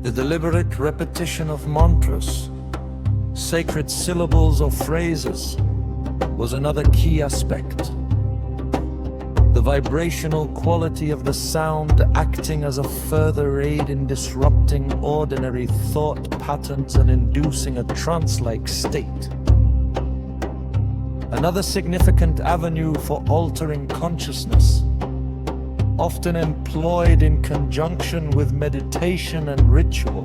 The deliberate repetition of mantras, sacred syllables or phrases, was another key aspect. The vibrational quality of the sound acting as a further aid in disrupting ordinary thought patterns and inducing a trance-like state. Another significant avenue for altering consciousness, often employed in conjunction with meditation and ritual,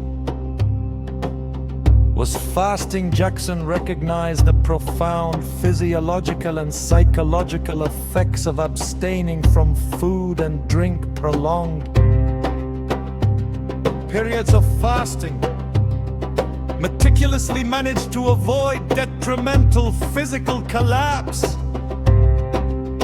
was fasting. Jackson recognized the profound physiological and psychological effects of abstaining from food and drink. Prolonged periods of fasting, meticulously managed to avoid detrimental physical collapse,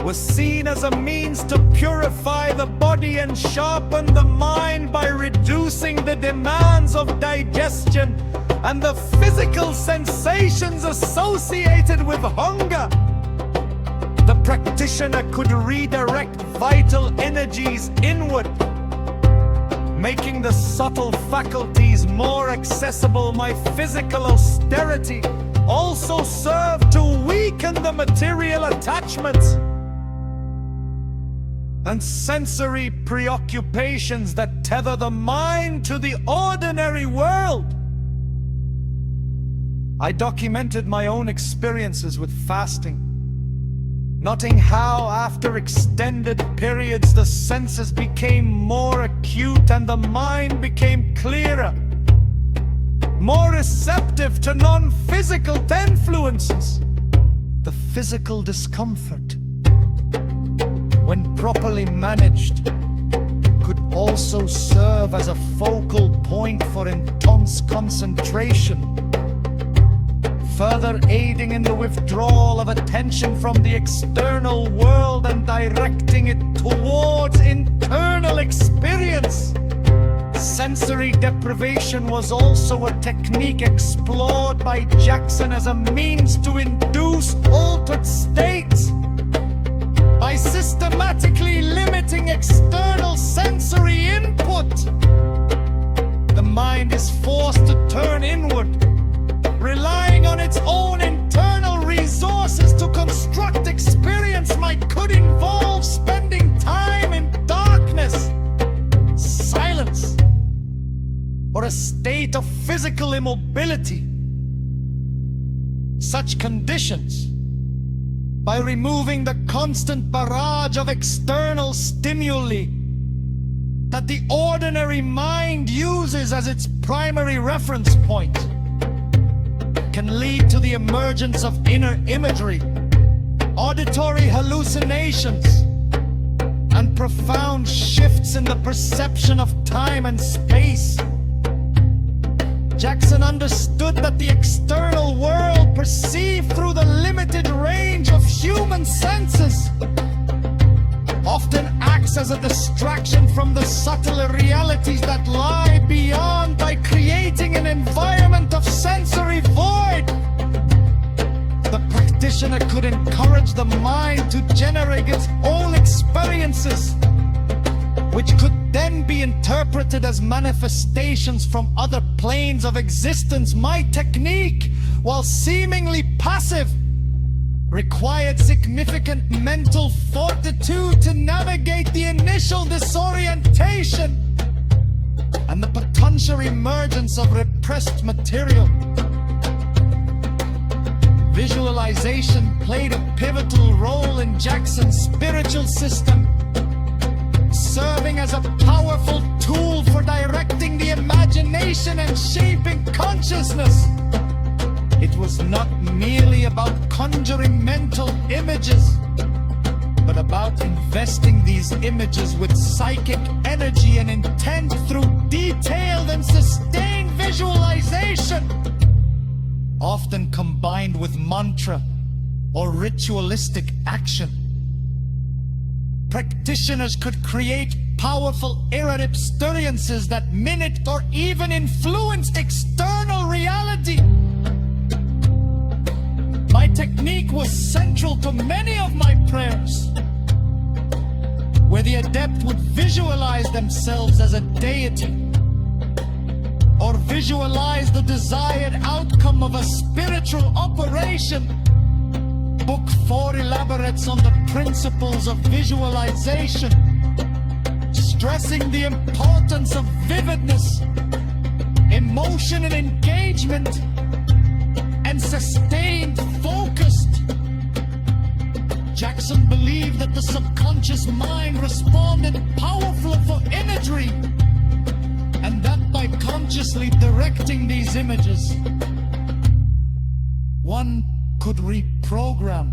was seen as a means to purify the body and sharpen the mind by reducing the demands of digestion and the physical sensations associated with hunger. The practitioner could redirect vital energies inward, making the subtle faculties more accessible. My physical austerity also served to weaken the material attachments and sensory preoccupations that tether the mind to the ordinary world. I documented my own experiences with fasting, noting how after extended periods the senses became more acute and the mind became clearer, more receptive to non-physical influences. The physical discomfort, when properly managed, could also serve as a focal point for intense concentration, further aiding in the withdrawal of attention from the external world and directing it towards internal experience. Sensory deprivation was also a technique explored by Jackson as a means to induce altered states. By systematically limiting external sensory input, the mind is forced to turn inward, relying on its own internal resources to construct experience. Might could involve spending time in darkness, silence, or a state of physical immobility. Such conditions, by removing the constant barrage of external stimuli that the ordinary mind uses as its primary reference point, can lead to the emergence of inner imagery, auditory hallucinations, and profound shifts in the perception of time and space. Jackson understood that the external world, perceived through the limited range of human senses, often acts as a distraction from the subtler realities that lie beyond, by creating an environment of sensory void. The practitioner could encourage the mind to generate its own experiences, which could then be interpreted as manifestations from other planes of existence. My technique, while seemingly passive, required significant mental fortitude to navigate the initial disorientation and the potential emergence of repressed material. Visualization played a pivotal role in Jackson's spiritual system, serving as a powerful tool for directing the imagination and shaping consciousness. It was not merely about conjuring mental images, but about investing these images with psychic energy and intent through detailed and sustained visualization, often combined with mantra or ritualistic action. Practitioners could create powerful inner experiences that minute or even influence external reality. My technique was central to many of my prayers, where the adept would visualize themselves as a deity, or visualize the desired outcome of a spiritual operation. Book 4 elaborates on the principles of visualization, stressing the importance of vividness, emotion and engagement, and sustained focused. Jackson believed that the subconscious mind responded powerfully for imagery, and that by consciously directing these images, one could reprogram